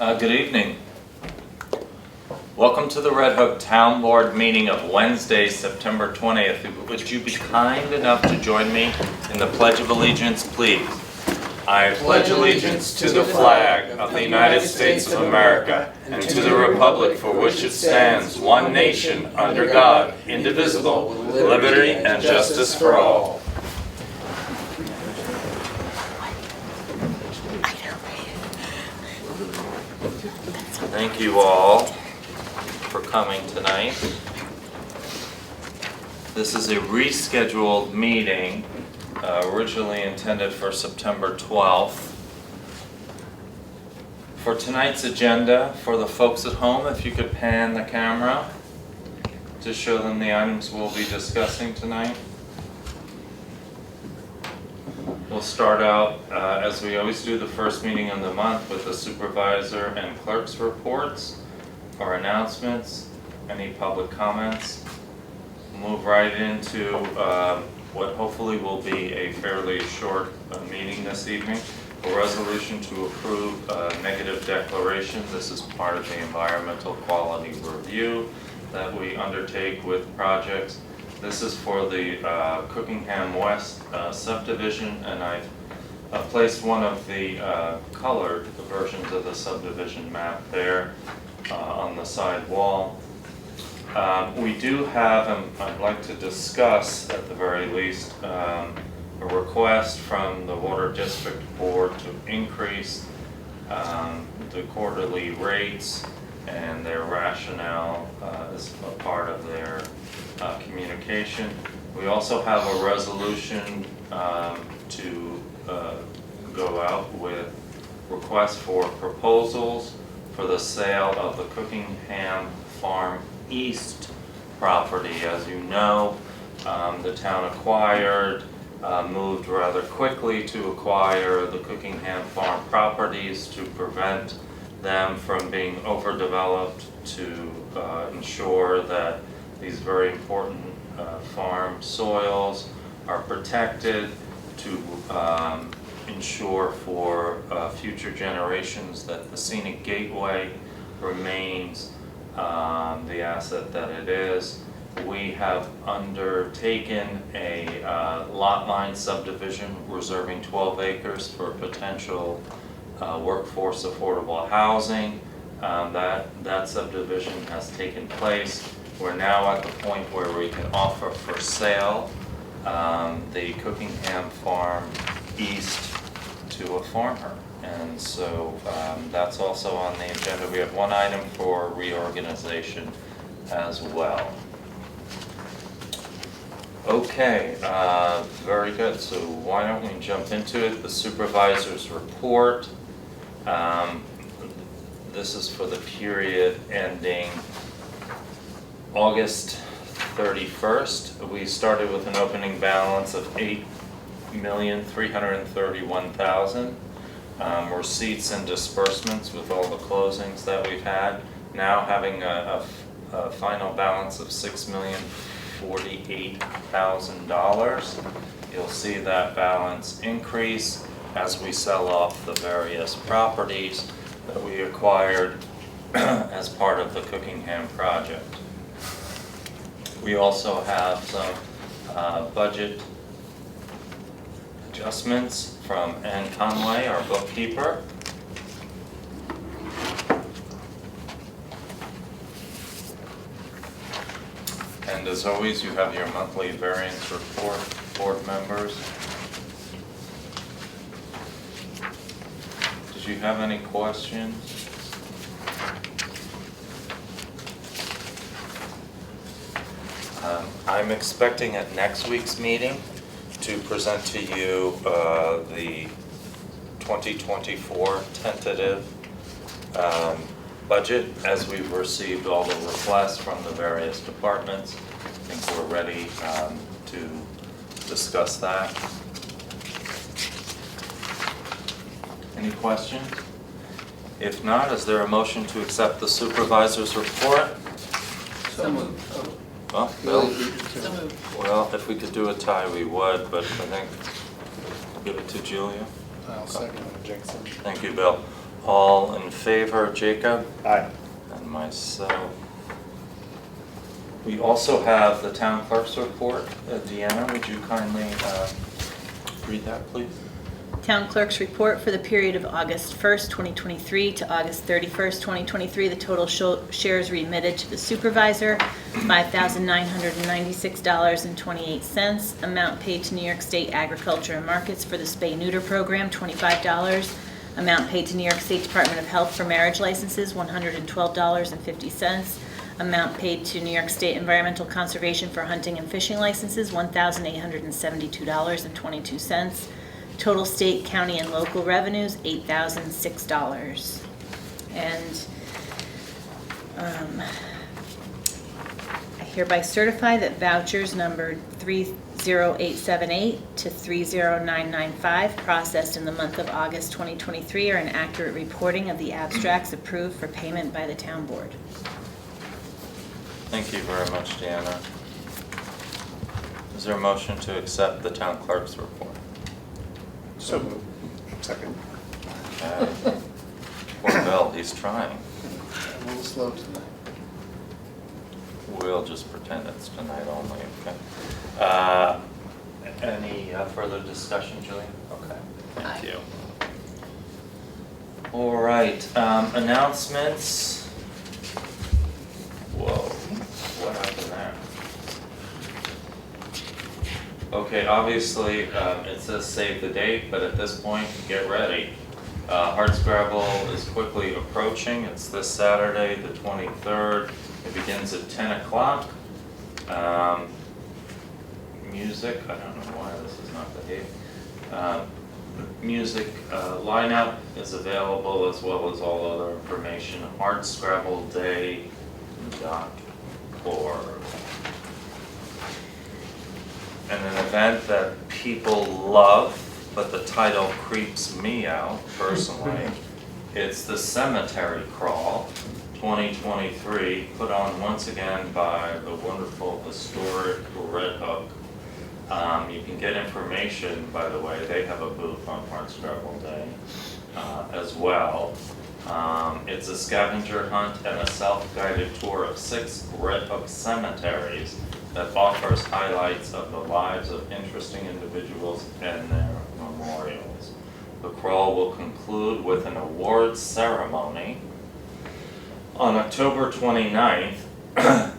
Good evening. Welcome to the Red Hook Town Board meeting of Wednesday, September 20th. Would you be kind enough to join me in the Pledge of Allegiance, please? I pledge allegiance to the flag of the United States of America and to the republic for which it stands, one nation, under God, indivisible, with liberty and justice for all. Thank you all for coming tonight. This is a rescheduled meeting, originally intended for September 12th. For tonight's agenda, for the folks at home, if you could pan the camera to show them the items we'll be discussing tonight. We'll start out, as we always do, the first meeting of the month with the supervisor and clerk's reports, or announcements, any public comments. Move right into what hopefully will be a fairly short meeting this evening. A resolution to approve negative declaration. This is part of the environmental quality review that we undertake with projects. This is for the Cookingham West subdivision, and I've placed one of the colored versions of the subdivision map there on the side wall. We do have, and I'd like to discuss at the very least, a request from the Water District Board to increase the quarterly rates, and their rationale is a part of their communication. We also have a resolution to go out with requests for proposals for the sale of the Cookingham Farm East property. As you know, the town moved rather quickly to acquire the Cookingham Farm properties to prevent them from being overdeveloped, to ensure that these very important farm soils are protected, to ensure for future generations that the Scenic Gateway remains the asset that it is. We have undertaken a lot line subdivision reserving 12 acres for potential workforce affordable housing. That subdivision has taken place. We're now at the point where we can offer for sale the Cookingham Farm East to a farmer. And so that's also on the agenda. We have one item for reorganization as well. Okay, very good. So why don't we jump into it? The supervisor's report. This is for the period ending August 31st. We started with an opening balance of $8,331,000. Receipts and disbursements with all the closings that we've had. Now having a final balance of $6,048,000. You'll see that balance increase as we sell off the various properties that we acquired as part of the Cookingham project. We also have some budget adjustments from Ann Conway, our bookkeeper. And as always, you have your monthly variance report, board members. Did you have any questions? I'm expecting at next week's meeting to present to you the 2024 tentative budget, as we've received all the requests from the various departments. I think we're ready to discuss that. Any questions? If not, is there a motion to accept the supervisor's report? So moved. Well, Bill? Well, if we could do a tie, we would, but I think give it to Julia. I'll second it, Jackson. Thank you, Bill. All in favor, Jacob? Aye. And myself. We also have the town clerk's report. Deanna, would you kindly read that, please? Town Clerk's Report for the period of August 1st, 2023 to August 31st, 2023. The total shares remitted to the supervisor, $5,996.28. Amount paid to New York State Agriculture and Markets for the Spay-Neuter Program, $25. Amount paid to New York State Department of Health for marriage licenses, $112.50. Amount paid to New York State Environmental Conservation for hunting and fishing licenses, $1,872.22. Total state, county, and local revenues, $8,006. And I hereby certify that vouchers numbered 30878 to 30995 processed in the month of August 2023 are an accurate reporting of the abstracts approved for payment by the town board. Thank you very much, Deanna. Is there a motion to accept the town clerk's report? So moved. Second. Okay. Poor Bill, he's trying. A little slow tonight. We'll just pretend it's tonight only, okay? Any further discussion, Julie? Okay, thank you. All right, announcements. Whoa, what happened there? Okay, obviously, it says save the date, but at this point, get ready. Hardscrabble is quickly approaching. It's this Saturday, the 23rd. It begins at 10 o'clock. Music, I don't know why this is not behaving. Music lineup is available as well as all other information. hardscrabbleday.org. And an event that people love, but the title creeps me out personally. It's the Cemetery Crawl 2023, put on once again by the wonderful historic Red Hook. You can get information, by the way, they have a booth on Hardscrabble Day as well. It's a scavenger hunt and a self-guided tour of 6 Red Hook cemeteries that offers highlights of the lives of interesting individuals and their memorials. The crawl will conclude with an awards ceremony on October 29th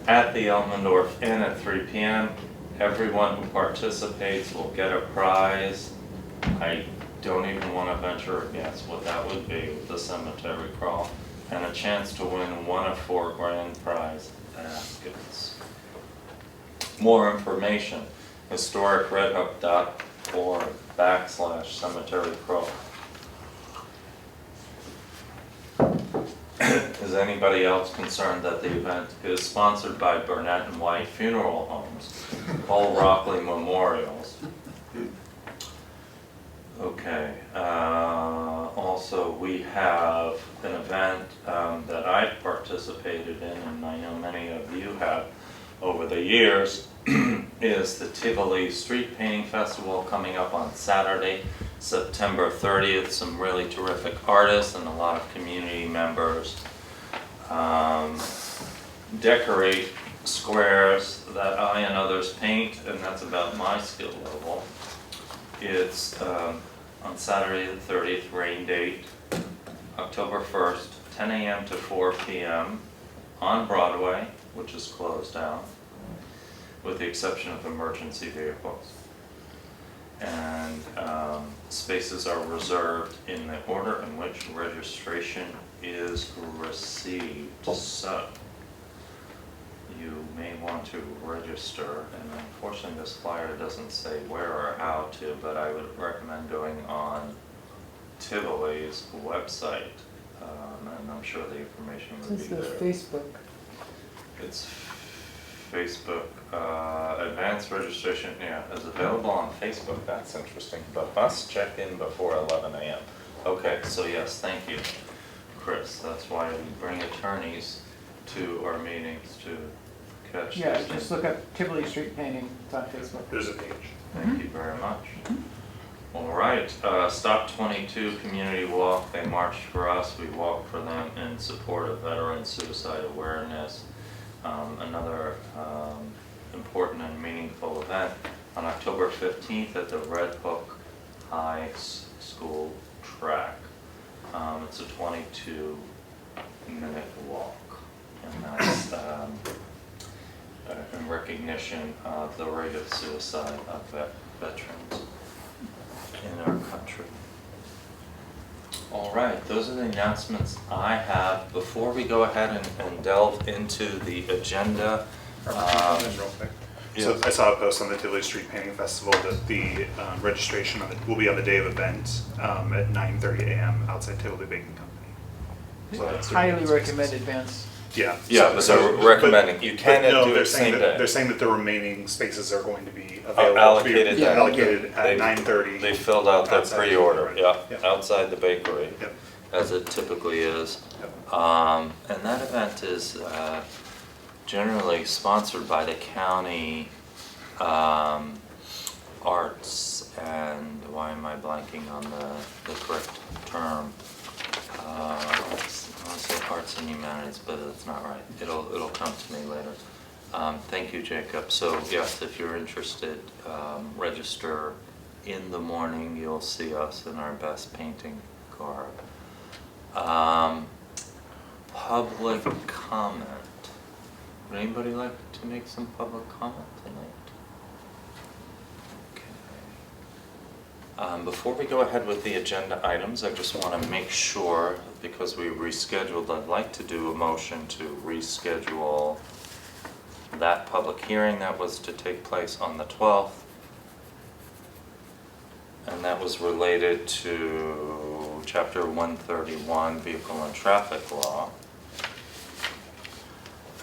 at the Elmendorf Inn at 3 p.m. Everyone who participates will get a prize. I don't even want to venture a guess what that would be with the cemetery crawl, and a chance to win one of 4 grand prize baskets. More information, historicredhook.org/cemetery crawl. Is anybody else concerned that the event is sponsored by Burnett and White Funeral Homes, Paul Rockley Memorials? Okay, also we have an event that I've participated in, and I know many of you have over the years, is the Tivoli Street Painting Festival coming up on Saturday, September 30th. Some really terrific artists and a lot of community members decorate squares that I and others paint, and that's about my skill level. It's on Saturday the 30th, rain date, October 1st, 10 a.m. to 4 p.m. on Broadway, which is closed down, with the exception of emergency vehicles. And spaces are reserved in the order in which registration is received. So you may want to register, and unfortunately this flyer doesn't say where or how to, but I would recommend going on Tivoli's website, and I'm sure the information would be This is there. Facebook. It's Facebook, advanced registration, yeah, is available on Facebook. That's interesting, but must check in before 11 a.m. Okay, so yes, thank you, Chris. That's why we bring attorneys to our meetings to catch Yeah, these just things. look up Tivoli Street Painting, it's on Facebook. There's a page. Thank you very much. All right, Stop 22 Community Walk, they marched for us, we walked for them in support of veteran suicide awareness. Another important and meaningful event on October 15th at the Red Hook High School track. It's a 22-minute walk, and that's in recognition of the rate of suicide of veterans in our country. All right, those are the announcements I have. Before we go ahead and delve into the agenda, Real quick. So yeah. I saw a post on the Tivoli Street Painting Festival that the registration will be on the day of event at 9:30 a.m. outside Tivoli Baking Company. So that's Highly recommend advance. Yeah. Yeah, but they're recommending, you can no, do they're it saying same that, day. They're saying that the remaining spaces are going to be available. Allocated to be then. allocated They- at 9:30. They filled out their outside the pre-order, bakery. yeah, Yep. outside the bakery, Yep. as it typically is. Yep. And that event is generally sponsored by the county arts, and why am I blanking on the correct term? I want to say arts and humanities, but it's not right. It'll come to me later. Thank you, Jacob. So yes, if you're interested, register in the morning. You'll see us in our best painting garb. Public comment. Would anybody like to make some public comment tonight? Okay. Before we go ahead with the agenda items, I just want to make sure, because we rescheduled, I'd like to do a motion to reschedule that public hearing that was to take place on the 12th. And that was related to Chapter 131, Vehicle and Traffic Law.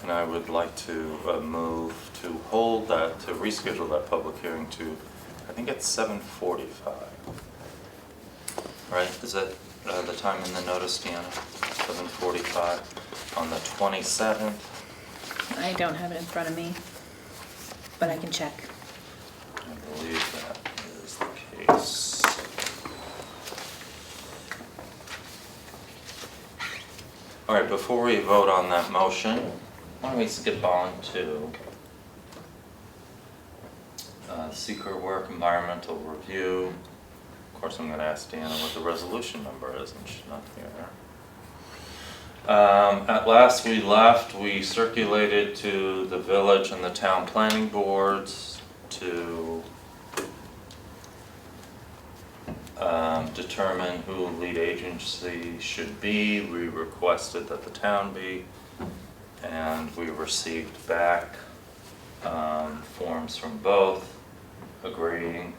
And I would like to move to hold that, to reschedule that public hearing to, I think it's 7:45. Right, is that the time in the notice, Deanna? 7:45 on the 27th? I don't have it in front of me, but I can check. I believe that is the case. All right, before we vote on that motion, why don't we skip on to seeker work, environmental review. Of course, I'm gonna ask Deanna what the resolution number is, and she's not here. At last we left, we circulated to the village and the town planning boards to determine who lead agency should be. We requested that the town be, and we received back forms from both agreeing,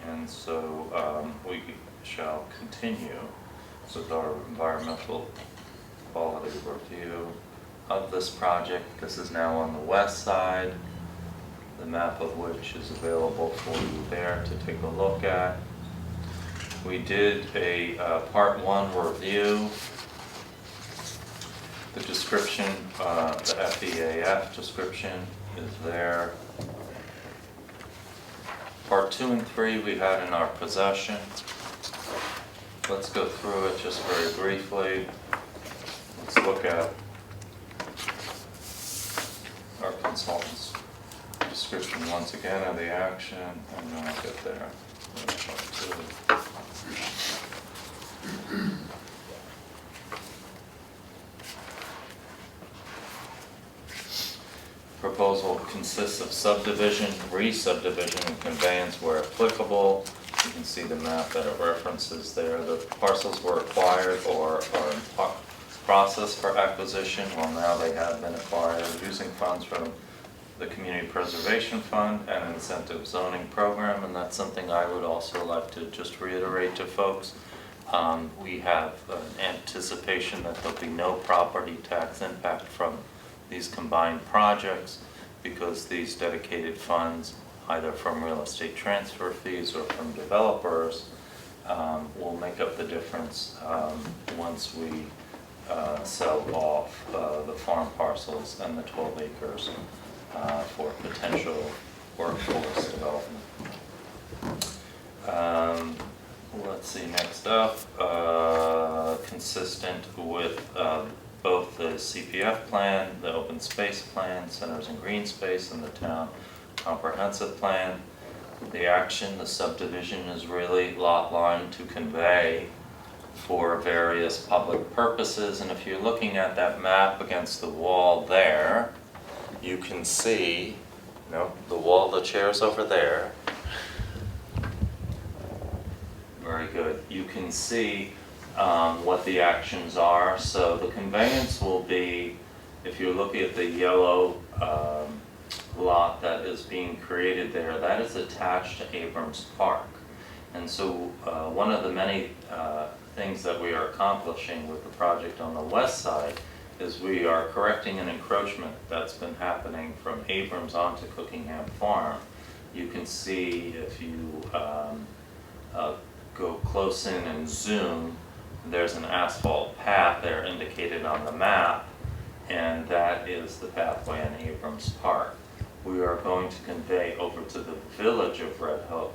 and so we shall continue with our environmental quality review of this project. This is now on the west side, the map of which is available for you there to take a look at. We did a part 1 review. The description, the FEAF description is there. Part 2 and 3 we had in our possession. Let's go through it just very briefly. Let's look at our consultant's description once again of the action, and then I'll get there. Part 2. Proposal consists of subdivision, re-subdivision, and conveyance where applicable. You can see the map that it references there. The parcels were acquired or are in process for acquisition. Well, now they have been acquired using funds from the Community Preservation Fund and Incentive Zoning Program, and that's something I would also like to just reiterate to folks. We have an anticipation that there'll be no property tax impact from these combined projects, because these dedicated funds, either from real estate transfer fees or from developers, will make up the difference once we sell off the farm parcels and the 12 acres for potential workforce development. stuff, consistent with both the CPF plan, the open space plan, centers and green space, and the town comprehensive plan. The action, the subdivision is really lot line to convey for various public purposes, and if you're looking at that map against the wall there, you can see, the wall, the chair's over there. Very good. You can see what the actions are. So the conveyance will be, if you're looking at the yellow lot that is being created there, that is attached to Abrams Park. And so one of the many things that we are accomplishing with the project on the west side is we are correcting an encroachment that's been happening from Abrams onto Cookingham Farm. You can see if you go close in and zoom, there's an asphalt path there indicated on the map, and that is the pathway in Abrams Park. We are going to convey over to the village of Red Hook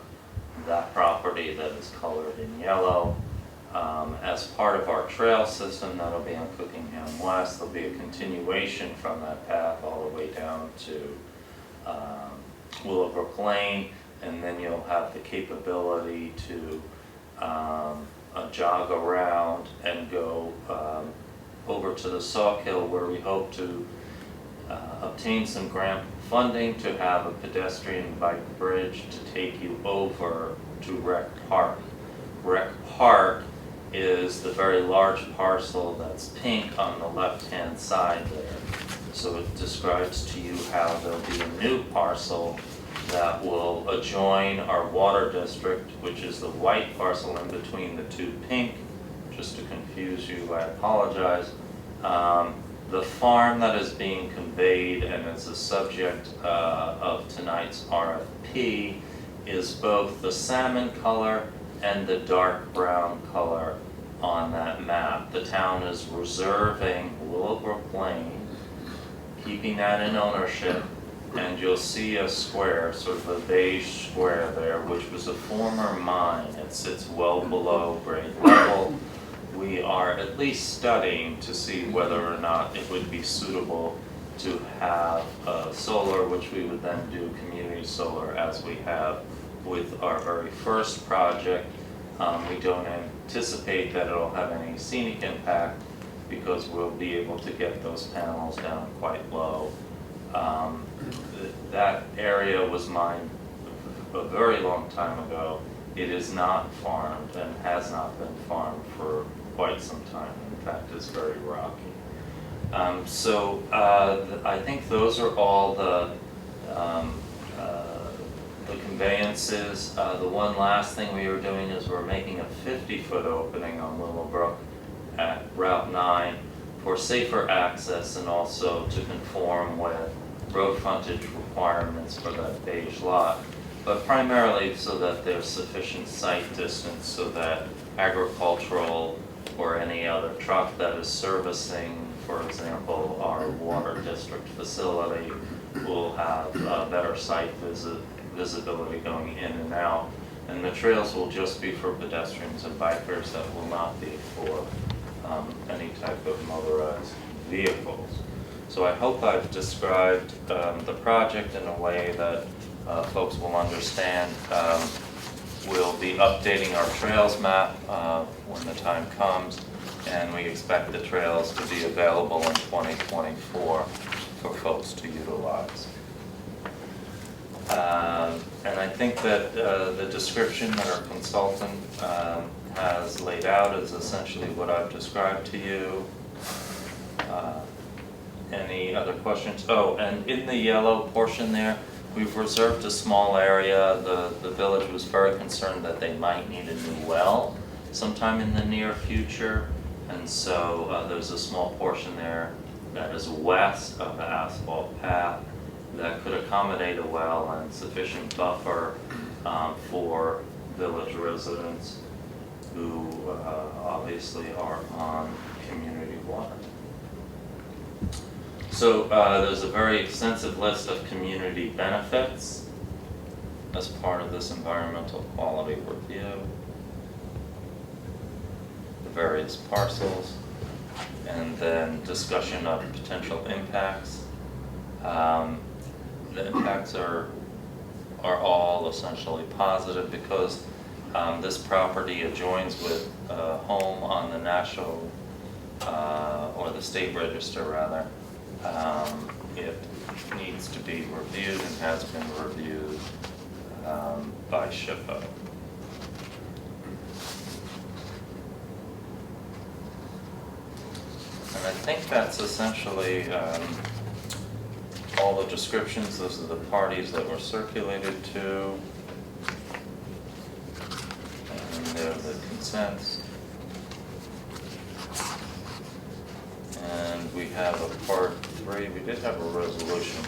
that property that is colored in yellow. As part of our trail system, that'll be on Cookingham West. There'll be a continuation from that path all the way down to Willowbrook Lane, and then you'll have the capability to jog around and go over to the Sawkill, where we hope to obtain some grant funding to have a pedestrian bike bridge to take you over to Rec Park. Rec Park is the very large parcel that's pink on the left-hand side there. So it describes to you how there'll be a new parcel that will adjoin our water district, which is the white parcel in between the two pink. Just to confuse you, I apologize. The farm that is being conveyed and is the subject of tonight's RFP is both the salmon color and the dark brown color on that map. The town is reserving Willowbrook Lane, keeping that in ownership, and you'll see a square, sort of a beige square there, which was a former mine. It sits well below grade level. We are at least studying to see whether or not it would be suitable to have solar, which we would then do community solar as we have with our very first project. We don't anticipate that it'll have any scenic impact because we'll be able to get those panels down quite low. That area was mined a very long time ago. It is not farmed and has not been farmed for quite some time. In fact, it's very rocky. I think those are all the conveyances. The one last thing we are doing is we're making a 50-foot opening on Willowbrook at Route 9 for safer access and also to conform with road frontage requirements for that beige lot, but primarily so that there's sufficient sight distance so that agricultural or any other truck that is servicing, for example, our water district facility will have better sight visibility going in and out. And the trails will just be for pedestrians and bikers, that will not be for any type of motorized vehicles. So I hope I've described the project in a way that folks will understand. We'll be updating our trails map when the time comes, and we expect the trails to be available in 2024 for folks to utilize. And I think that the description that our consultant has laid out is essentially what I've described to you. Any other questions? Oh, and in the yellow portion there, we've reserved a small area. The village was very concerned that they might need a new well sometime in the near future. And so there's a small portion there that is west of the asphalt path that could accommodate a well and sufficient buffer for village residents who obviously are on community water. So there's a very extensive list of community benefits as part of this environmental quality review. various parcels, and then discussion of potential impacts. The impacts are all essentially positive because this property adjoins with a home on the national, or the state register rather. It needs to be reviewed and has been reviewed by SHPO. And I think that's essentially all the descriptions. Those are the parties that were circulated to. And they're the consents. And we have a part 3. We did have a resolution.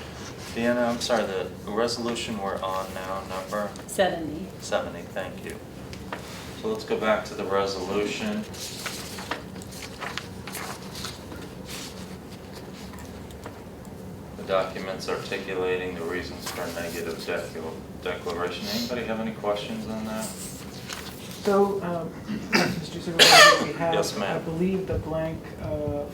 Deanna, I'm sorry, the resolution we're on now, number 70. 70, thank you. So let's go back to the resolution. The documents articulating the reasons for a negative declaration. Anybody have any questions on that? So, Mr. Supervisor, we have, Yes, ma'am. I believe, the blank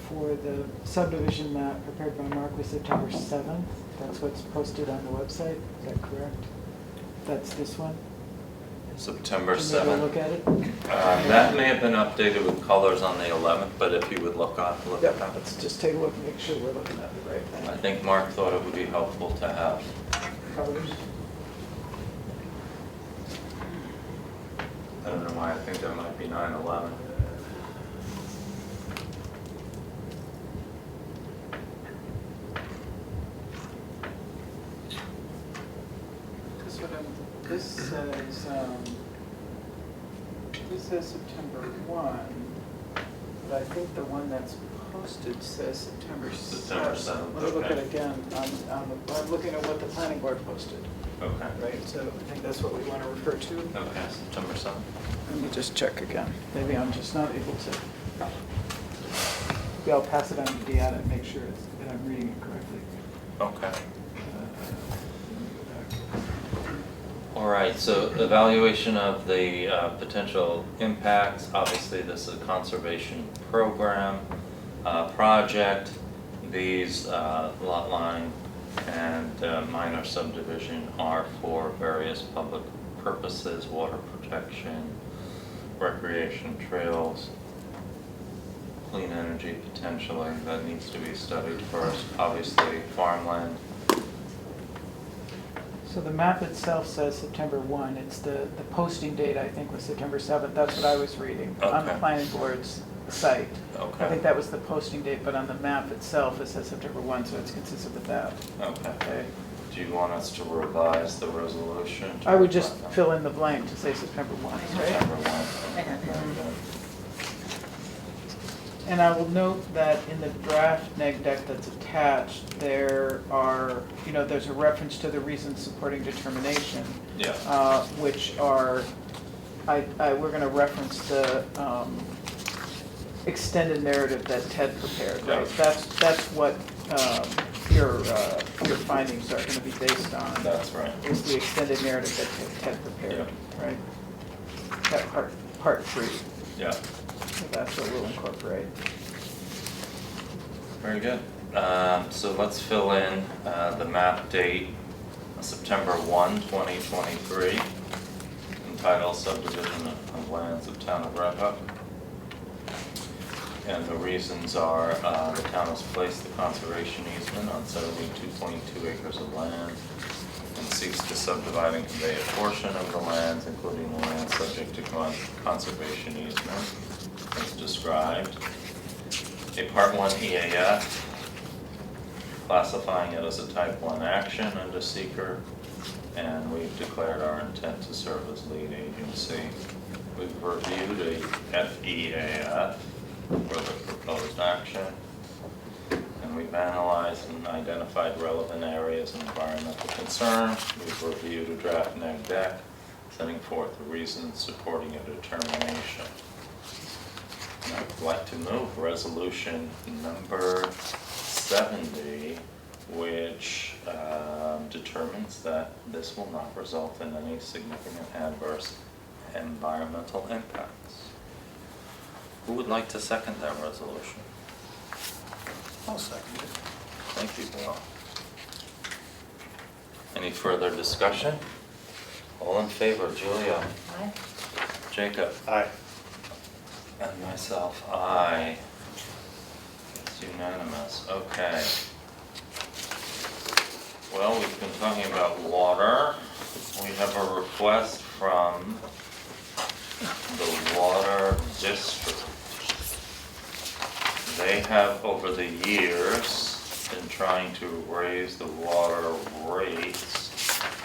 for the subdivision map prepared by Mark was September 7th. That's what's posted on the website, is that correct? That's this one? September Can you go 7th. look at it? That may have been updated with colors on the 11th, but if you would look at Yep, that. let's just take a look and make sure we're looking at the right I thing. think Mark thought it would be helpful to have. Colors? I don't know why I think there might be 9/11. This says September 1, but I think the one that's posted says September 7th. September 7th, Let me look at okay. it again, I'm looking at what the planning board posted, Okay. right? So I think that's what we want to refer to. Okay, September 7th. Let me just check again. Maybe I'm just not able to. Maybe I'll pass it on to Deanna and make sure that I'm reading it correctly. Okay. All right, so evaluation of the potential impacts. Obviously, this is a conservation program, project. These lot line and minor subdivision are for various public purposes, water protection, recreation trails, clean energy potentially. That needs to be studied first. Obviously, farmland. So the map itself says September 1. It's the posting date, I think, was September 7th. That's what I was reading on the Okay. planning board's site. I Okay. think that was the posting date, but on the map itself, it says September 1, so it's consistent with that. Okay. Okay. Do you want us to revise the resolution? I would just fill in the blank to say September 1, right? September 1. I have it. Very good. And I will note that in the draft neg deck that's attached, there are, there's a reference to the reasons supporting determination, Yeah, which are, we're gonna reference the extended narrative that Ted prepared, right? Yeah. That's what your findings are gonna be based on, that's right. is the extended narrative that Ted prepared, right? That part 3. Yeah, So that's what we'll incorporate. very good. So let's fill in the map date, September 1, 2023, entitled Subdivision of Lands of Town of Red Hook. And the reasons are, the town has placed the conservation easement on 72.2 acres of land and seeks to subdivide and convey a portion of the lands, including the land subject to conservation easement, as described. A Part 1 EAF, classifying it as a Type 1 action under seeker, and we've declared our intent to serve as lead agency. We've reviewed a FEAF for the proposed action, and we've analyzed and identified relevant areas of environmental concern. We've reviewed a draft neg deck, setting forth the reasons supporting a determination. And I'd like to move resolution number 70, which determines that this will not result in any significant adverse environmental impacts. Who would like to second that resolution? I'll second it. Thank you, Bill. Any further discussion? All in favor, Julia? Aye. Jacob? Aye. And myself, aye. It's unanimous, okay. Well, we've been talking about water. We have a request from the Water District. They have, over the years, been trying to raise the water rates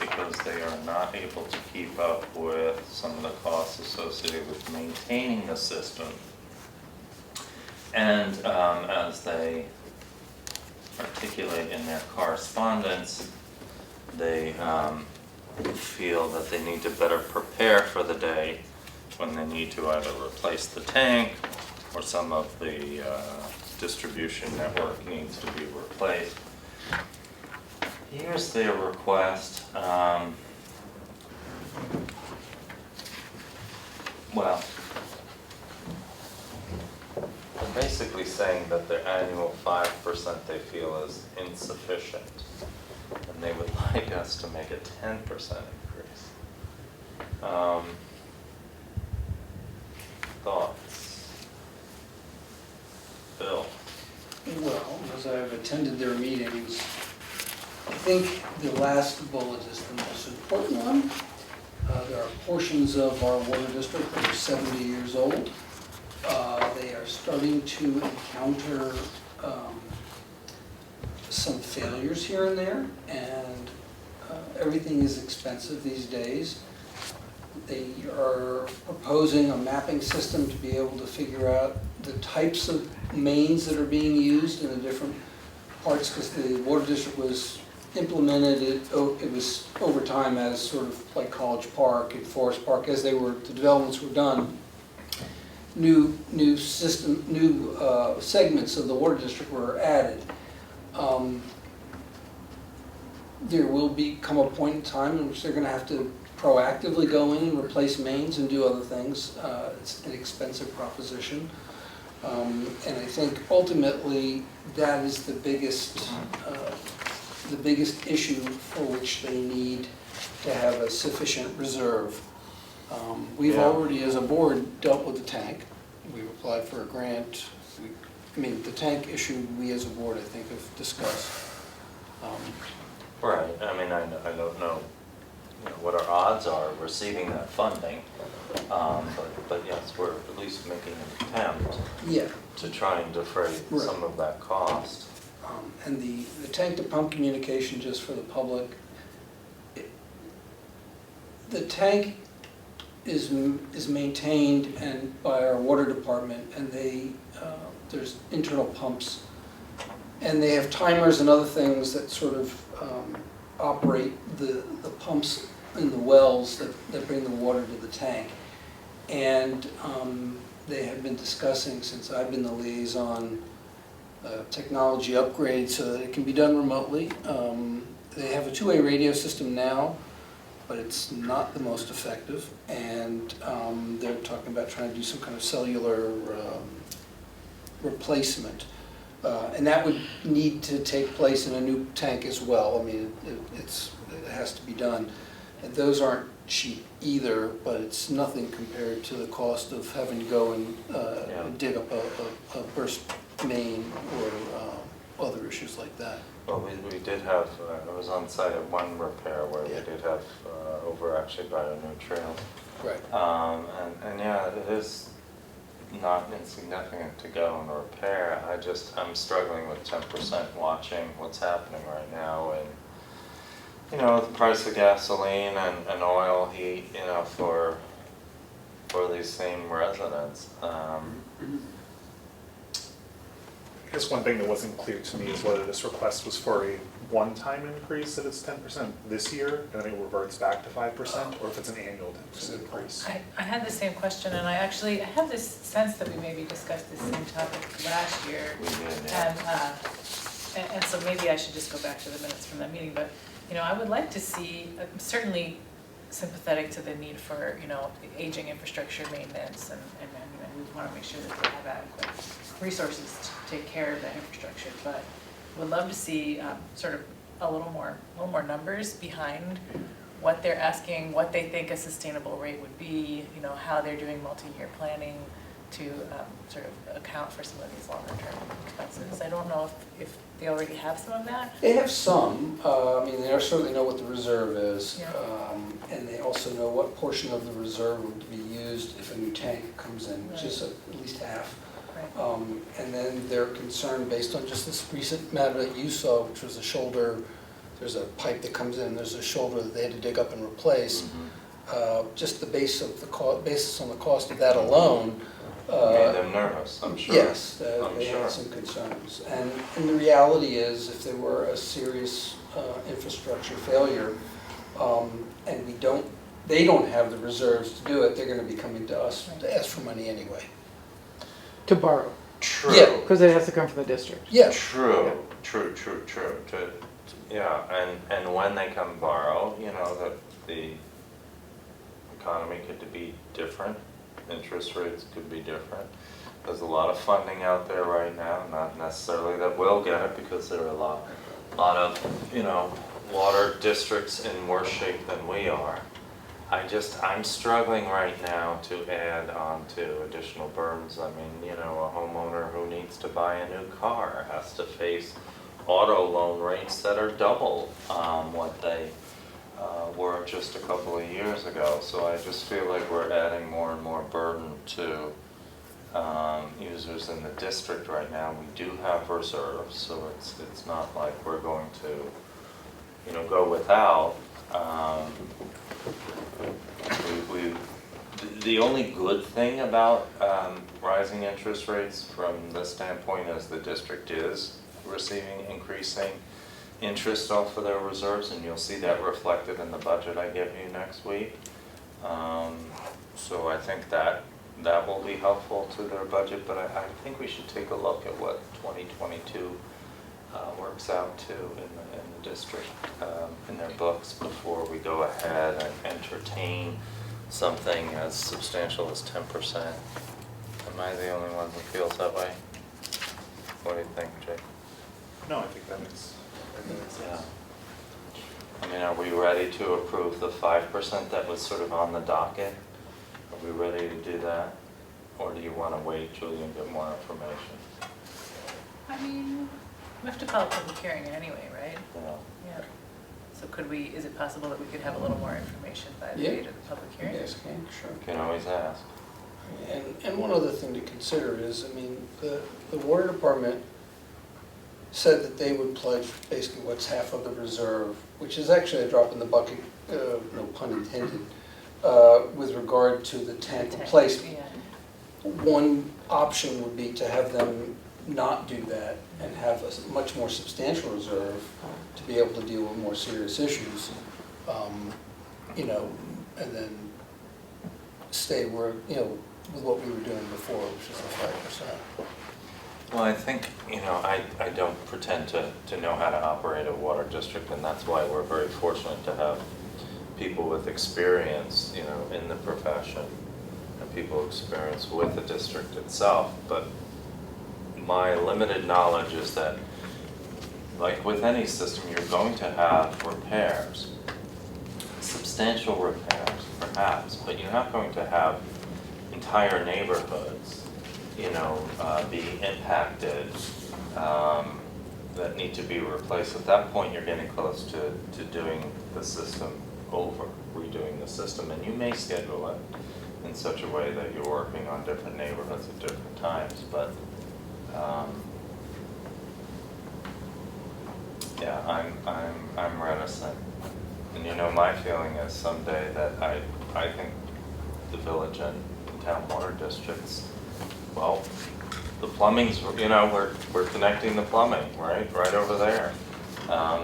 because they are not able to keep up with some of the costs associated with maintaining the system. And as they articulate in their correspondence, they feel that they need to better prepare for the day when they need to either replace the tank or some of the distribution network needs to be replaced. Here's their request. Well, they're basically saying that their annual 5% they feel is insufficient, and they would like us to make a 10% increase. Thoughts? Bill? Well, as I've attended their meetings, I think the last bullet is the most important one. There are portions of our water district that are 70 years old. They are starting to encounter some failures here and there, and everything is expensive these days. They are proposing a mapping system to be able to figure out the types of mains that are being used in the different parts, because the water district was implemented, it was over time as sort of like College Park and Forest Park, as the developments were done. New segments of the water district were added. There will come a point in time in which they're going to have to proactively go in and replace mains and do other things. It's an expensive proposition. And I think ultimately that is the biggest issue for which they need to have a sufficient reserve. We've Yeah. already, as a board, dealt with the tank. We've applied for a grant. The tank issue, we as a board, I think, have discussed. Right, I mean, I don't know, what our odds are of receiving that funding. But yes, we're at least making an attempt Yeah. to try and defray Right. some of that cost. And the tank to pump communication, just for the public, the tank is maintained by our water department, and there's internal pumps. And they have timers and other things that sort of operate the pumps in the wells that bring the water to the tank. And they have been discussing, since I've been the liaison, technology upgrades so that it can be done remotely. They have a two-way radio system now, but it's not the most effective. And they're talking about trying to do some kind of cellular replacement. And that would need to take place in a new tank as well. I mean, it has to be done. And those aren't cheap either, but it's nothing compared to the cost of having to go and dig up a burst main or other issues like that. Well, we did have, I was on site at one repair where Yeah. we did have, over actually by a new trail. Right. And yeah, it is not insignificant to go and repair. I'm struggling with 10% watching what's happening right now, and the price of gasoline and oil heat, for these same residents. I guess one thing that wasn't clear to me is whether this request was for a one-time increase that it's 10% this year, and then it reverts back to 5%, or if it's an annual 10% increase. I had the same question, and I have this sense that we maybe discussed this same topic last year. We did, yeah. And so maybe I should just go back to the minutes from that meeting, but, I would like to see, I'm certainly sympathetic to the need for, aging infrastructure maintenance and we want to make sure that they have adequate resources to take care of that infrastructure. But would love to see sort of a little more numbers behind what they're asking, what they think a sustainable rate would be, you know, how they're doing multi-year planning to sort of account for some of these longer-term expenses. I don't know if they already have some of that. They have some, I mean, they certainly know what the reserve is, Yeah. and they also know what portion of the reserve would be used if a new tank comes in, which is at least half. Right. And then they're concerned, based on just this recent matter that you saw, which was a shoulder, there's a pipe that comes in, there's a shoulder that they had to dig up and replace. Just the basis on the cost of that alone. Made them nervous, I'm sure. Yes, I'm they sure. had some concerns. And the reality is, if there were a serious infrastructure failure, and they don't have the reserves to do it, they're gonna be coming to us to ask for money anyway. To borrow, True. Yeah. because it has to come from the district. Yeah, True. Yeah, and when they come borrow, you know, that the economy could be different, interest rates could be different. There's a lot of funding out there right now, not necessarily that we'll get it, because there are a lot of, you know, water districts in worse shape than we are. I'm struggling right now to add on to additional burdens. I mean, you know, a homeowner who needs to buy a new car has to face auto loan rates that are double what they were just a couple of years ago. So I just feel like we're adding more and more burden to users in the district right now. We do have reserves, so it's not like we're going to, you know, go without. The only good thing about rising interest rates from this standpoint is the district is receiving increasing interest off of their reserves, and you'll see that reflected in the budget I give you next week. So I think that will be helpful to their budget, but I think we should take a look at what 2022 works out to in the district, in their books, before we go ahead and entertain something as substantial as 10%. Am I the only one who feels that way? What do you think, Jake? No, I think that makes Yeah. sense. I mean, are we ready to approve the 5% that was sort of on the docket? Are we ready to do that? Or do you want to wait, Julie, and get more information? I mean, we have to call a public hearing anyway, right? Yeah. Yeah. So is it possible that we could have a little more information by the Yeah. date of the public hearing? yes, okay, sure. You can always ask. And one other thing to consider is, I mean, the water department said that they would pledge basically what's half of the reserve, which is actually a drop in the bucket, no pun intended, with regard to the tank replacement. Yeah. One option would be to have them not do that and have a much more substantial reserve to be able to deal with more serious issues, you know, and then stay where, you know, with what we were doing before, which is the 5%. Well, I think, you know, I don't pretend to know how to operate a water district, and that's why we're very fortunate to have people with experience, you know, in the profession, and people experience with the district itself. But my limited knowledge is that, like with any system, you're going to have repairs, substantial repairs, perhaps, but you're not going to have entire neighborhoods, you know, be impacted, that need to be replaced. At that point, you're getting close to doing the system over, redoing the system, and you may schedule it in such a way that you're working on different neighborhoods at different times, but yeah, I'm reticent. And you know, my feeling is someday that I think the village and town water districts, well, the plumbing's, you know, we're connecting the plumbing, right over there.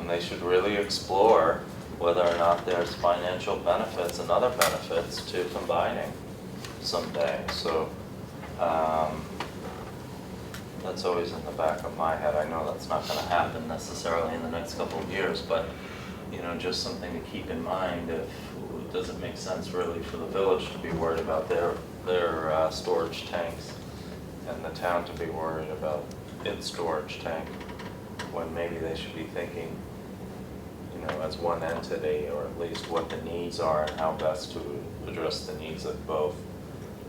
They should really explore whether or not there's financial benefits and other benefits to combining someday. So that's always in the back of my head. I know that's not going to happen necessarily in the next couple of years, but you know, just something to keep in mind does it make sense really for the village to be worried about their storage tanks and the town to be worried about its storage tank, when maybe they should be thinking, you know, as one entity, or at least what the needs are and how best to address the needs of both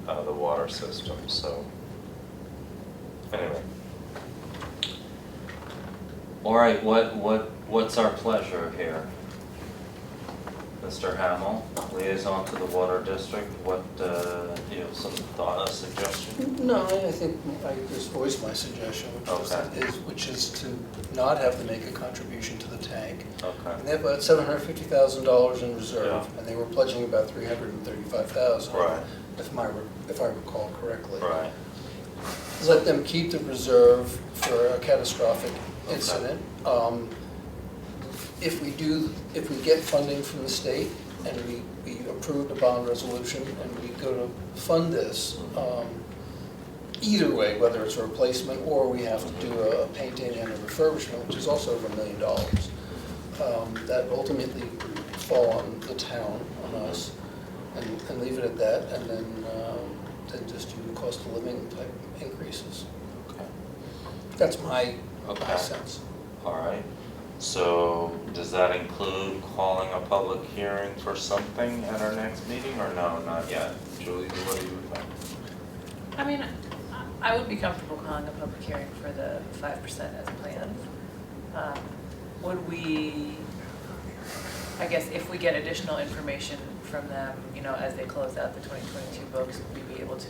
the water systems, so anyway. All right, what's our pleasure here? Mr. Hamel, liaison to the water district, what, you have some thought, a suggestion? No, I think I just voiced my suggestion, Okay. which is to not have them make a contribution to the tank. Okay, And they have about $750,000 in reserve, Yeah. and they were pledging about $335,000. Right. If I recall correctly. right, Let them keep the reserve for a catastrophic incident. If we get funding from the state and we approve the bond resolution and we go to fund this, either way, whether it's a replacement or we have to do a painting and a refurbishment, which is also over $1 million, that ultimately fall on the town, on us, and leave it at that, and then just do the cost of living type increases. okay, That's my Okay. sense. all right. So does that include calling a public hearing for something at our next meeting, or no, not yet? Julie, what do you think? I mean, I would be comfortable calling a public hearing for the 5% as planned. Would we, I guess if we get additional information from them, you know, as they close out the 2022 books, would we be able to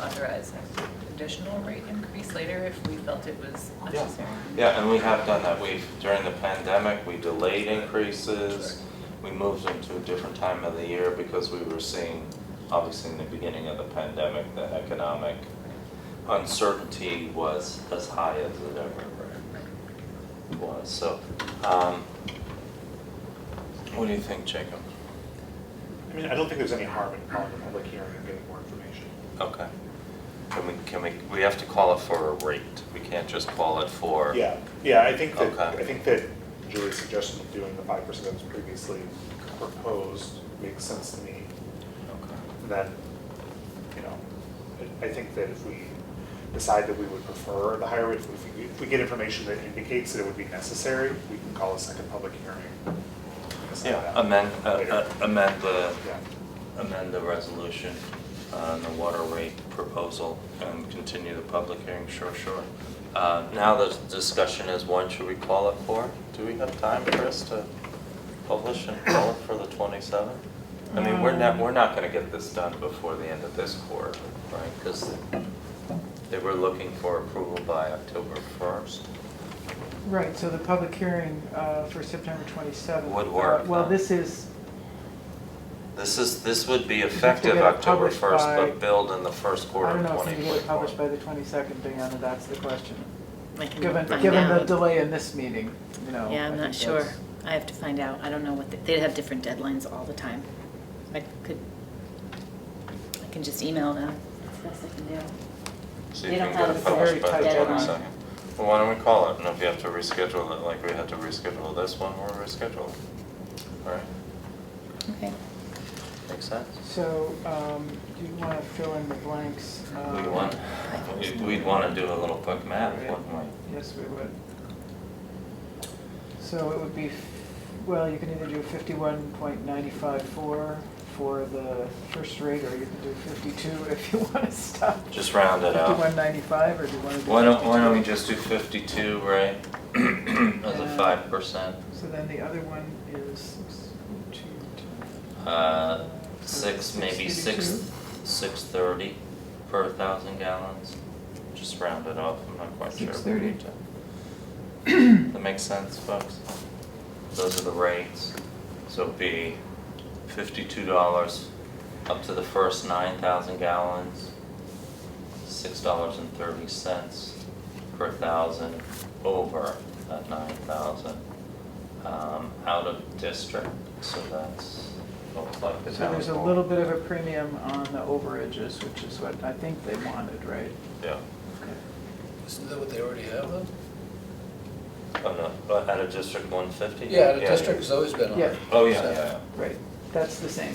authorize an additional rate increase later if we felt it was necessary? Yeah, and we have done that. During the pandemic, we delayed increases. We moved them to a different time of the year because we were seeing, obviously in the beginning of the pandemic, the economic uncertainty was as high as it ever was. So, what do you think, Jacob? I mean, I don't think there's any harm in calling a public hearing and getting more information. Okay. We have to call it for a rate. We can't just call it for. Yeah, I think that Julie's suggestion of doing the 5% that was previously proposed makes sense to me. Okay. Then, you know, I think that if we decide that we would prefer the higher rate, if we get information that indicates that it would be necessary, we can call a second public hearing. Yeah, Later. amend the resolution on the water rate proposal and continue the public hearing, sure. Now the discussion is, when should we call it for? Do we have time, Chris, to publish and call it for the 27th? I mean, we're not gonna get this done before the end of this quarter, right? Because they were looking for approval by October 1st. Right, so the public hearing for September 27th. Would work, Well, huh? this would be get it effective October published 1st, by- but billed in the first quarter I of don't know if we can get it 2024. published by the 22nd, Diana, that's the question. I can Given find the out. delay in this meeting, you know. Yeah, I'm I not think sure. that's- I have to find out. I don't know what, they have different deadlines all the time. I can just email them. That's the best I can do. See if They you don't can get have it a published very by the tight deadline. 22nd. Well, why don't we call it, and if you have to reschedule it, like we had to reschedule this one, we'll reschedule it. All right, Okay. makes sense? So, do you want to fill in the blanks? We'd want to do a little quick math, wouldn't we? Yes, we would. So it would be, well, you can either do 51.954 for the first rate, or you can do 52 if you want to stop. Just round it out. 51.95, or do you want to do? Why don't 52? we just do 52, right? As a 5%. So then the other one is 6, maybe 630 per 1,000 gallons. Just round it off, I'm not quite sure. 630. That makes sense, folks? Those are the rates. So it'd be $52 up to the first 9,000 gallons, $6.30 per 1,000 over that 9,000. Out of district, so that's looks like the So town there's a hall. little bit of a premium on the overages, which is what I think they wanted, right? Yeah. Isn't that what they already have though? Oh, no, at a district 150? Yeah, the district has always been on Yeah. it. Oh, yeah, So- yeah, Right. That's the same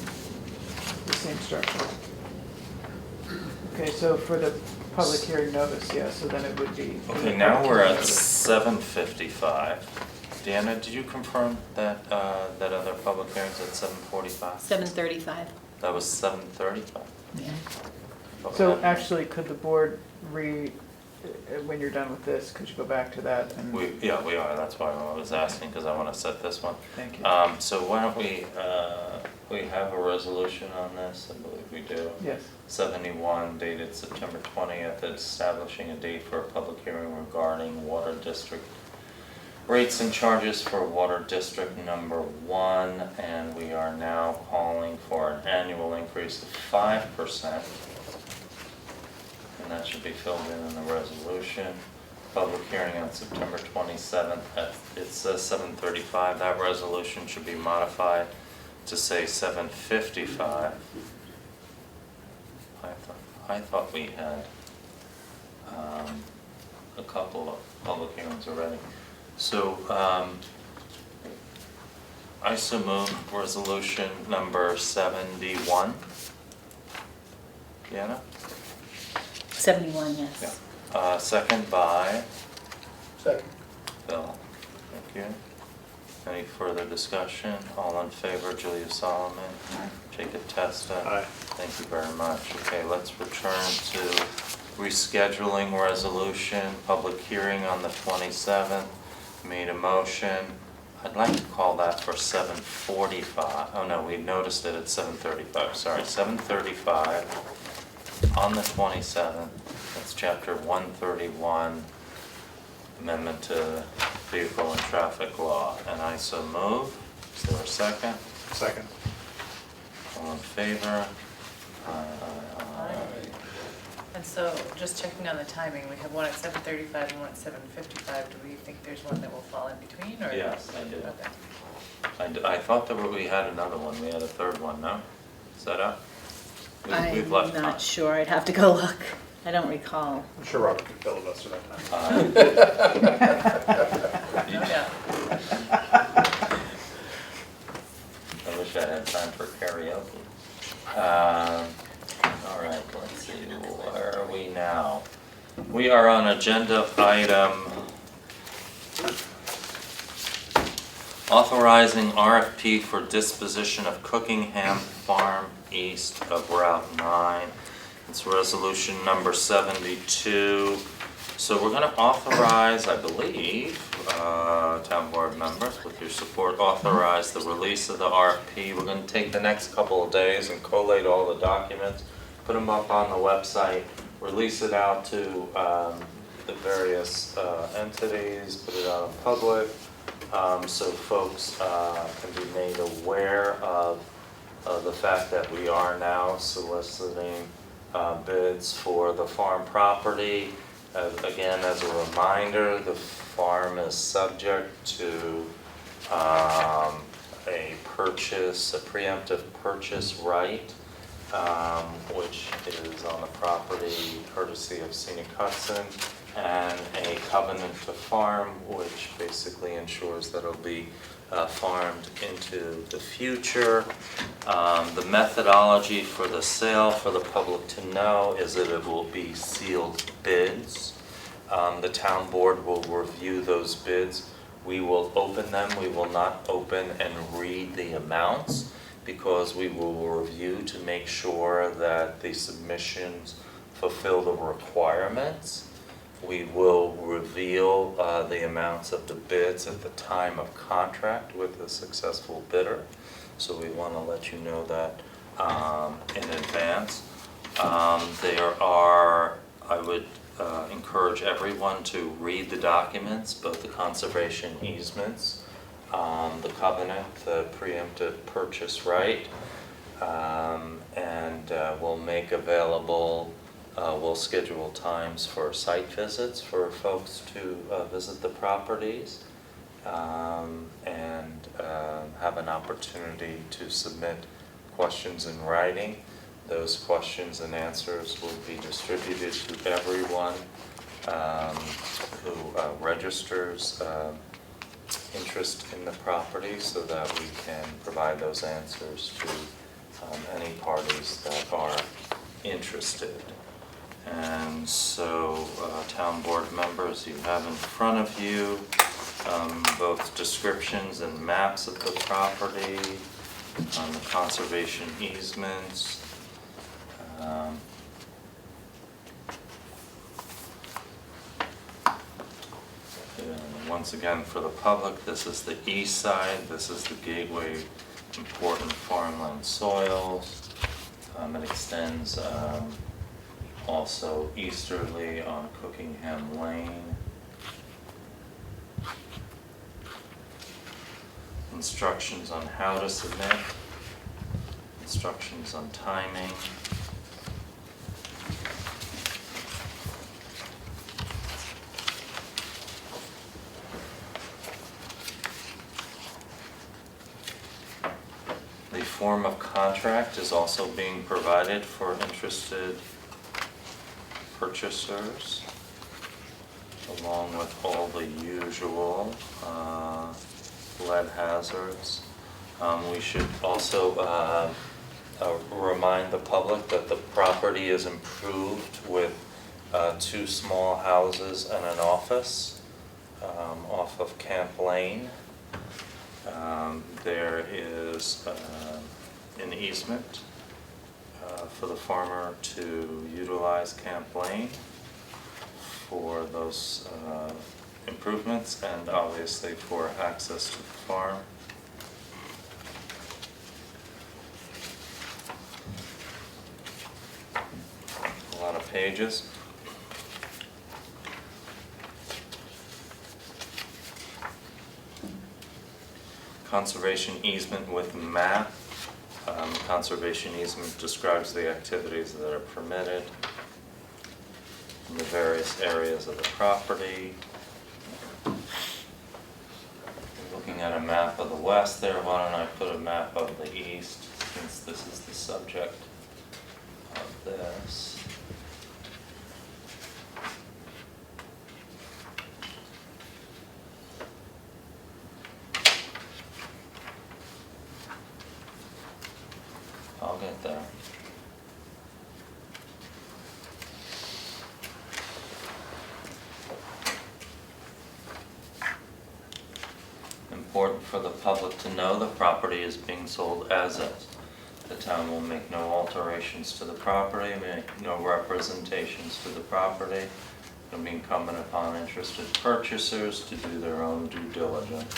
structure. Okay, so for the public hearing notice, yeah, so then it would be. Okay, now we're at 7:55. Deanna, did you confirm that, that other public hearing's at 7:45? 7:35. That was 7:35? Yeah. So Okay. actually, could the board when you're done with this, could you go back to that and? We are, that's why I was asking, because I want to set this one. Thank you. So why don't we have a resolution on this, I believe we do. Yes. 71 dated September 20th, establishing a date for a public hearing regarding water district rates and charges for water district number 1, and we are now calling for an annual increase of 5%. And that should be filled in the resolution. Public hearing on September 27th, it says 7:35, that resolution should be modified to say 7:55. I thought we had a couple of public hearings already. So I so move resolution number 71. Deanna? 71, yes. Second by Second. Bill. Thank you. Any further discussion? All in favor, Julia Solomon, Jacob Testa. Aye. Thank you very much. Okay, let's return to rescheduling resolution, public hearing on the 27th. Made a motion. I'd like to call that for 7:45. Oh no, we noticed it at 7:35, sorry, 7:35 on the 27th. That's chapter 131, amendment to vehicle and traffic law. And I so move. Is there a second? Second. All in favor? And so, just checking on the timing, we have one at 7:35 and one at 7:55. Do we think there's one that will fall in between, or? Yes, I do. Okay. I thought that we had another one, we had a third one, no? Is that up? We've I'm left not time. sure, I'd have to go look. I don't recall. I'm sure Robert can filibuster that time. Yeah. I wish I had time for karaoke. All right, let's see, where are we now? We are on agenda item authorizing RFP for disposition of Cookingham Farm east of Route 9. It's resolution number 72. So we're gonna authorize, I believe, town board members, with your support, authorize the release of the RFP. We're gonna take the next couple of days and collate all the documents, put them up on the website, release it out to the various entities, put it out in public, so folks can be made aware of the fact that we are now soliciting bids for the farm property. Again, as a reminder, the farm is subject to a preemptive purchase right, which is on the property courtesy of Scenic Hudson, and a covenant to farm, which basically ensures that it'll be farmed into the future. The methodology for the sale, for the public to know, is that it will be sealed bids. The town board will review those bids. We will open them. We will not open and read the amounts, because we will review to make sure that the submissions fulfill the requirements. We will reveal the amounts of the bids at the time of contract with the successful bidder. So we want to let you know that in advance. I would encourage everyone to read the documents, both the conservation easements, the covenant, the preemptive purchase right, and we'll make available, we'll schedule times for site visits for folks to visit the properties, and have an opportunity to submit questions in writing. Those questions and answers will be distributed to everyone who registers interest in the property so that we can provide those answers to any parties that are interested. And so, town board members, you have in front of you both descriptions and maps of the property, the conservation easements. Once again, for the public, this is the east side, this is the gateway important farmland soils. It extends also easterly on Cookingham Lane. Instructions on how to submit, instructions on timing. The form of contract is also being provided for interested purchasers, along with all the usual lead hazards. We should also remind the public that the property is improved with 2 small houses and an office off of Camp Lane. There is an easement for the farmer to utilize Camp Lane for those improvements and obviously for access to the farm. A lot of pages. Conservation easement with map. Conservation easement describes the activities that are permitted in the various areas of the property. Looking at a map of the west there, why don't I put a map of the east, since this is the subject of this. I'll get there. Important for the public to know the property is being sold as is. The town will make no alterations to the property, make no representations to the property. It'll be incumbent upon interested purchasers to do their own due diligence.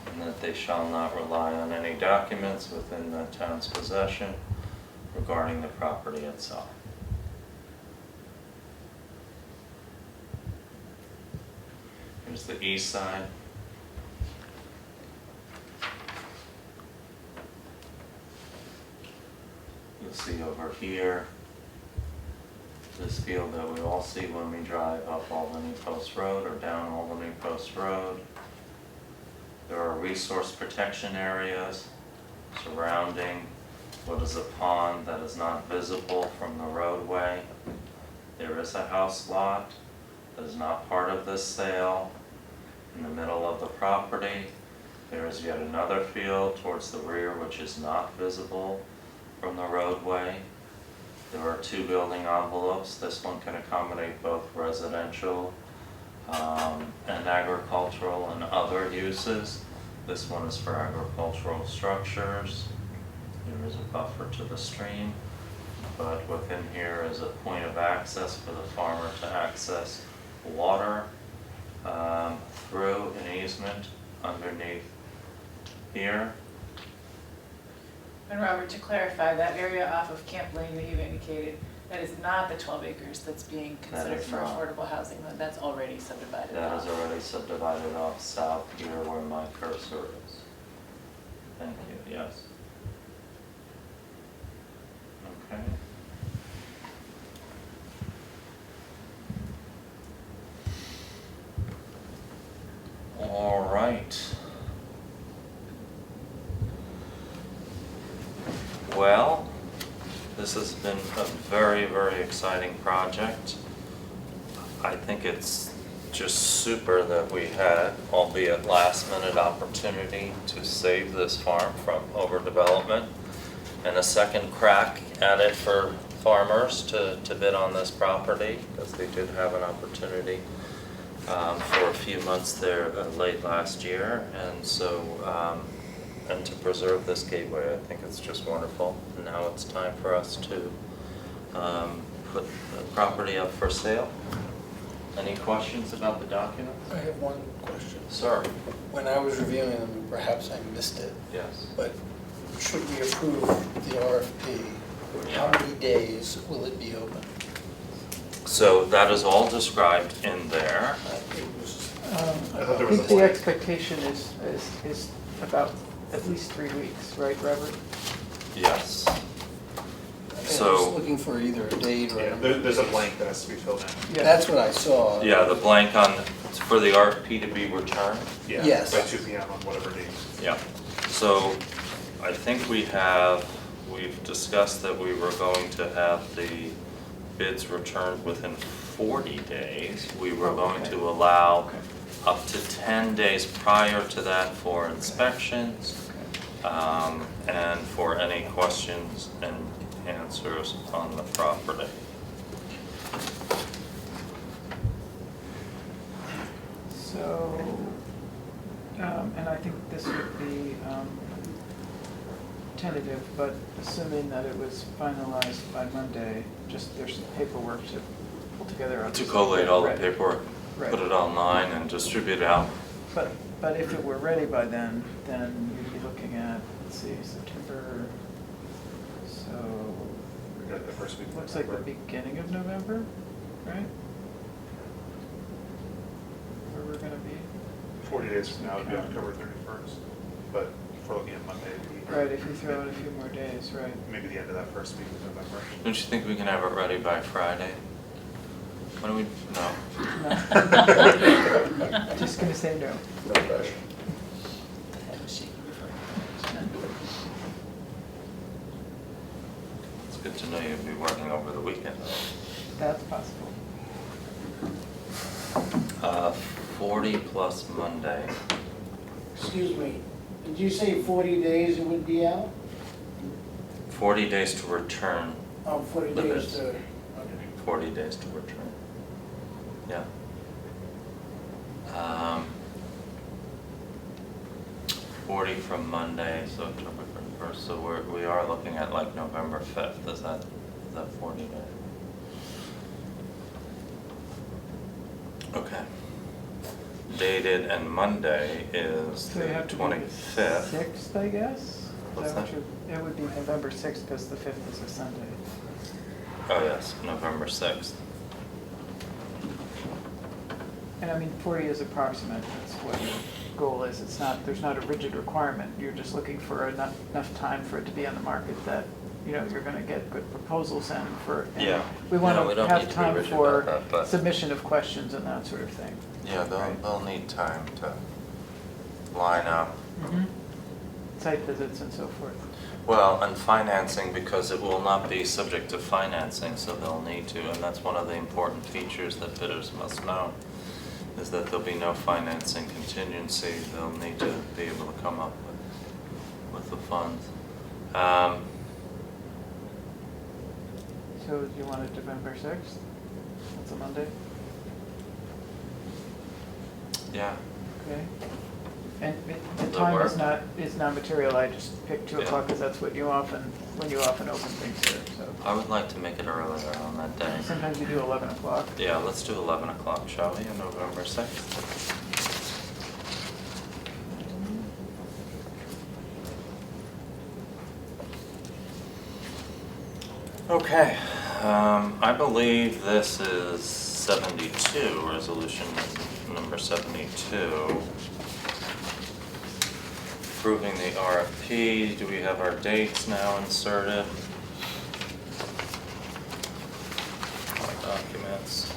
And that they shall not rely on any documents within the town's possession regarding the property itself. Here's the east side. You'll see over here this field that we all see when we drive up Albany Post Road or down Albany Post Road. There are resource protection areas surrounding what is a pond that is not visible from the roadway. There is a house lot that is not part of this sale. In the middle of the property, there is yet another field towards the rear which is not visible from the roadway. There are 2 building envelopes. This one can accommodate both residential and agricultural and other uses. This one is for agricultural structures. There is a buffer to the stream, but within here is a point of access for the farmer to access water through an easement underneath here. And Robert, to clarify, that area off of Camp Lane that you've indicated, that is not the 12 acres that's being considered is for not. affordable housing, that's already subdivided That off. is already subdivided off south here where my cursor is. Thank you, yes. Okay. All right. Well, this has been a very, very exciting project. I think it's just super that we had, albeit last minute opportunity to save this farm from overdevelopment. And a second crack at it for farmers to bid on this property, because they did have an opportunity for a few months there late last year. And so, and to preserve this gateway, I think it's just wonderful. And now it's time for us to put the property up for sale. Any questions about the documents? I have one question. Sir? When I was reviewing them, perhaps I missed it, Yes. but should we approve the RFP, how many days will it be open? So that is all described in there. It was, I thought there I was a think the blank. expectation is about at least 3 weeks, right, Robert? Yes. I was So, looking for either a date or a Yeah, number of there's a days. blank that has to be filled in. Yeah. That's what I saw. yeah, the blank on, for the RFP to be returned. Yeah, Yes. by 2 PM on whatever date. Yeah. So I think we've discussed that we were going to have the bids returned within 40 days. We were going Okay. to allow Okay. up to 10 days prior to that for inspections. And for any questions and answers on the property. So, and I think this would be tentative, but assuming that it was finalized by Monday, just there's some paperwork to pull together. To collate all the Right. paperwork, Right. put it online and distribute it out. But if it were ready by then you'd be looking at, let's see, September, so, We got the first week of looks like the November. beginning of November, right? Where we're gonna be. 40 days from now would be October 31st, but if we're looking at Monday, it'd be Right, if you throw in a few more days, right. maybe the end of that first week of November. Don't you think we can have it ready by Friday? When do we, no. No. Just gonna say no. No pressure. It's good to know you'll be working over the weekend. That's possible. 40 plus Monday. Excuse me, did you say 40 days it would be out? 40 days to return, Oh, 40 The days bids. to, okay. 40 days to return. Yeah. 40 from Monday, so October 31st, so we are looking at like November 5th, is that 40 days? Okay. Dated and Monday is So the you have to be 25th. 6th, I guess? Is What's what that? It would be November 6th because the 5th is a Sunday. Oh yes, November 6th. And I mean, 40 is approximate, that's what your goal is. It's not, there's not a rigid requirement. You're just looking for enough time for it to be on the market that, you know, you're gonna get good proposals in for. and Yeah. We No, we wanna don't need have to be time rigid for about that, but- submission of questions and that sort of thing. Yeah, Right. they'll need time to line up. Site visits and so forth. Well, and financing, because it will not be subject to financing, so they'll need to, and that's one of the important features that bidders must know, is that there'll be no financing contingency, they'll need to be able to come up with the funds. So you want it November 6th? That's a Monday, Yeah, okay? And the Does that time work? is not material, I just picked 2 Yeah. o'clock because that's when you often open things here, so. I would like to make it earlier on that day. Sometimes you do 11 o'clock. Yeah, let's do 11 o'clock, shall we, on November 6th? Okay, I believe this is 72, resolution number 72. Approving the RFP, do we have our dates now inserted? Documents.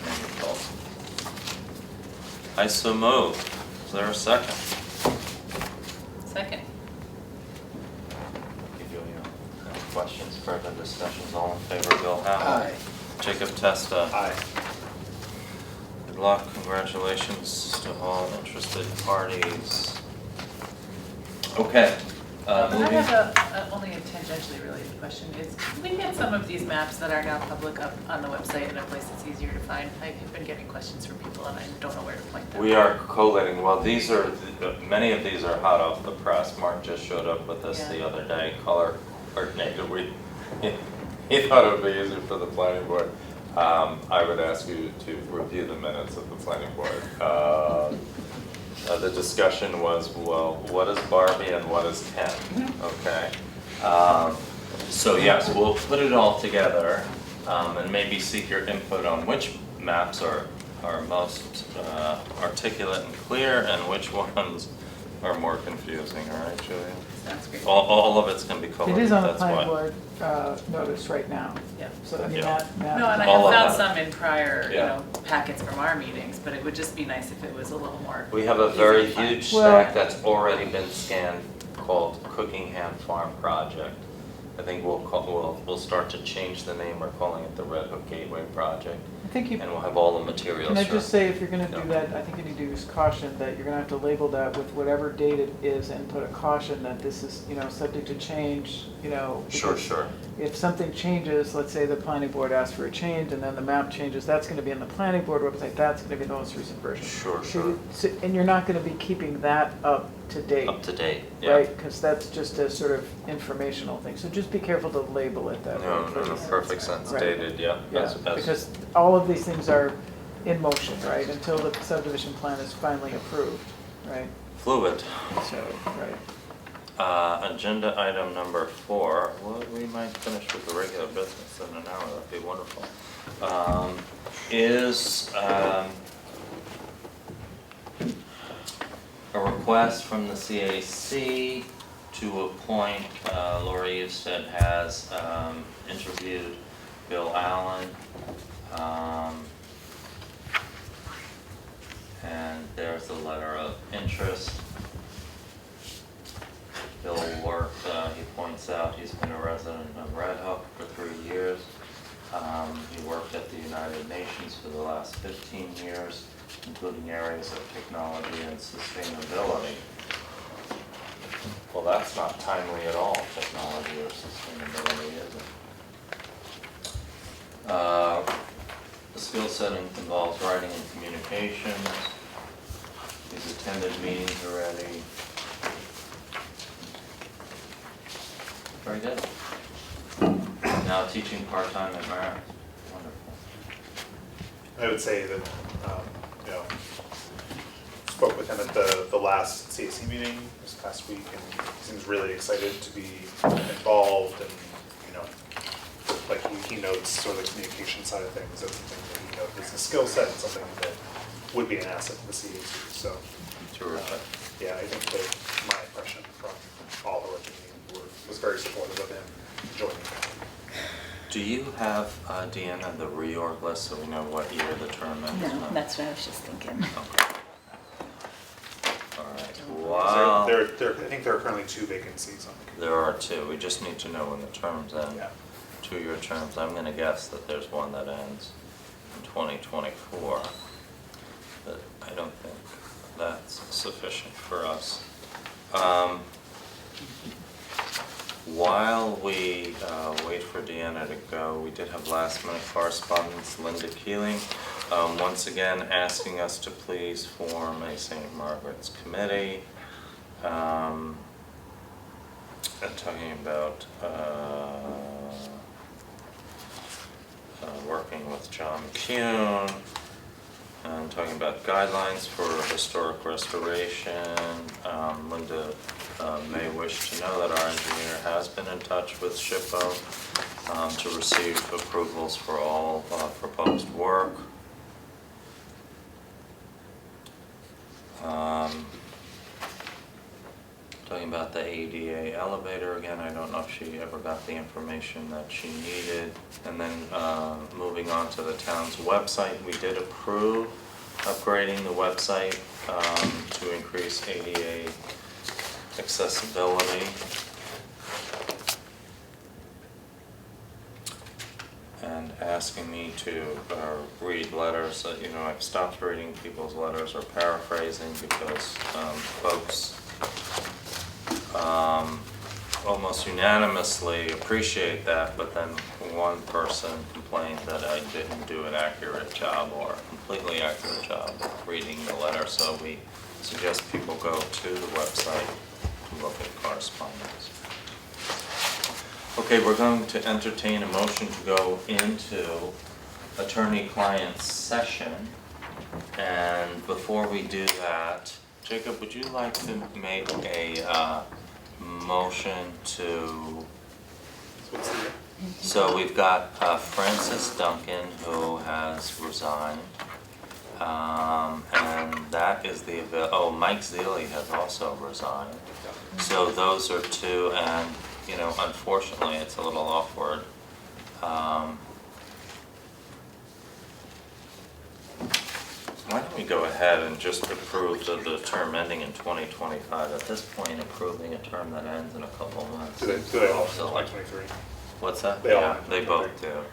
Wonderful. I so move. Is there a second? Second. Give you any questions, further discussions, all in favor, Bill Howard. Aye. Jacob Testa. Aye. luck, congratulations to all interested parties. Okay, I moving. have only a tangentially related question, is can we get some of these maps that are now public up on the website in a place that's easier to find? I've been getting questions from people and I don't know where to point them. We are collating, well, these are, many of these are hot off the press. Mark just showed up with us the Yeah. other day, color coordinated. He thought it would be easier for the planning board. I would ask you to review the minutes of the planning board. The discussion was, well, what is Barbie and what is Ken? Okay. So yes, we'll put it all together and maybe seek your input on which maps are most articulate and clear and which ones are more confusing, all right, Julia? Sounds great. All of it's gonna be colored, It is on the that's why. planning board notice right now. Yeah. So, I mean, Yeah. that. No, and I All have of found that. some in prior, Yeah. packets from our meetings, but it would just be nice if it was a little more. We have a easy very to find. huge Well- stack that's already been scanned called Cookingham Farm Project. I think we'll start to change the name, we're calling it the Red Hook Gateway Project, I think you, and we'll have all the materials. can I for- just say, if you're gonna do No. that, I think you need to use caution that you're gonna have to label that with whatever date it is and put a caution that this is, subject to change, Sure, because sure. if something changes, let's say the planning board asks for a change and then the map changes, that's gonna be in the planning board website, that's gonna be the most recent version. Sure, So sure. and you're not gonna be keeping that up to date. Up to date, yeah. Right, because that's just a sort of informational thing, so just be careful to label it that way. No, please. perfect sense, Right. dated, yeah. Yeah, as- because all of these things are in motion, right, until the subdivision plan is finally approved, right? Fluid. So, right. Agenda item number 4, well, we might finish with the regular business in an hour, that'd be wonderful. Is a request from the CAC to appoint, Lori Eusted has interviewed Bill Allen. And there's a letter of interest. Bill worked, he points out, he's been a resident of Red Hook for 3 years. He worked at the United Nations for the last 15 years, including areas of technology and sustainability. Well, that's not timely at all, technology or sustainability, is it? The skill set involves writing and communications. He's attended meetings already. Very good. Now teaching part-time at Marist. Wonderful. I would say that, spoke with him at the last CAC meeting this past week, and he seems really excited to be involved, and, like he notes sort of the communication side of things, that's something that he knows is a skill set, and something that would be an asset to the CAC, so, Terrific. yeah, I think that my impression from all who were at the meeting was very supportive of him joining. Do you have, Deanna, the reorg list so we know what year the term ends? No, that's what I was just thinking. Okay. All right, So wow. I think there are currently 2 vacancies on the committee. There are 2, we just need to know when the terms end. Yeah. 2-year terms, I'm gonna guess that there's one that ends in 2024. But I don't think that's sufficient for us. While we wait for Deanna to go, we did have last minute correspondence, Linda Keeling, once again asking us to please form a St. Margaret's committee. And talking about working with John McCune, and talking about guidelines for historic restoration. Linda may wish to know that our engineer has been in touch with SHPO to receive approvals for all proposed work. Talking about the ADA elevator again, I don't know if she ever got the information that she needed. And then moving on to the town's website, we did approve upgrading the website to increase ADA accessibility. And asking me to read letters. I've stopped reading people's letters or paraphrasing because folks almost unanimously appreciate that, but then one person complained that I didn't do an accurate job or a completely accurate job of reading the letter, so we suggest people go to the website to look at correspondence. Okay, we're going to entertain a motion to go into attorney-client session. And before we do that, Jacob, would you like to make a motion to, What's the, so we've got Francis Duncan who has resigned. And that is Mike Zealy has also resigned. So those are two, and unfortunately, it's a little awkward. Why don't we go ahead and just approve the term ending in 2025? At this point, approving a term that ends in a couple months. do they all Also, like, 2023? what's that? They all Yeah, end in they both 2023. do.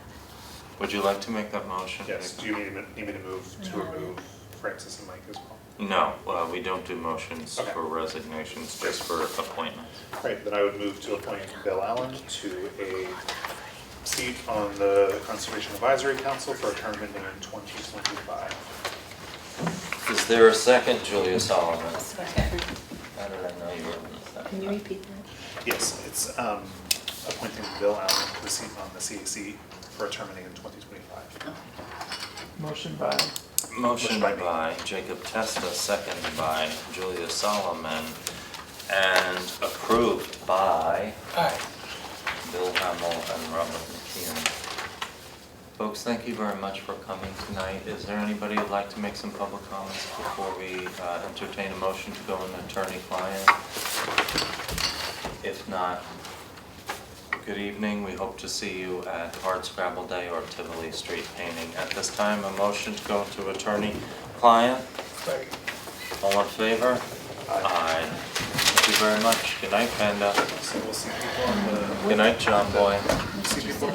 Would you like to make that motion? Yes, do you need me to move to remove Francis and Mike as well? No, we don't do motions Okay. for resignations, just for appointments. Right, then I would move to appoint Bill Allen to a seat on the Conservation Advisory Council for a term ending in 2025. Is there a second, Julia Solomon? Second. How did I know you were in the second? Can you repeat that? Yes, it's appointing Bill Allen to a seat on the CAC for a term ending in 2025. Motion by, Motion Motion by by Jacob Testa, second by Julia Solomon, and approved by Bill Hamel and Robert McKeon. Folks, thank you very much for coming tonight. Is there anybody who'd like to make some public comments before we entertain a motion to go into attorney-client? If not, good evening. We hope to see you at Hardscrabble Day or Tivoli Street Painting. At this time, a motion to go into attorney-client. All in favor? Aye. Thank you very much. Good night, Panda. So we'll see people on the, Good night, John Boy. see people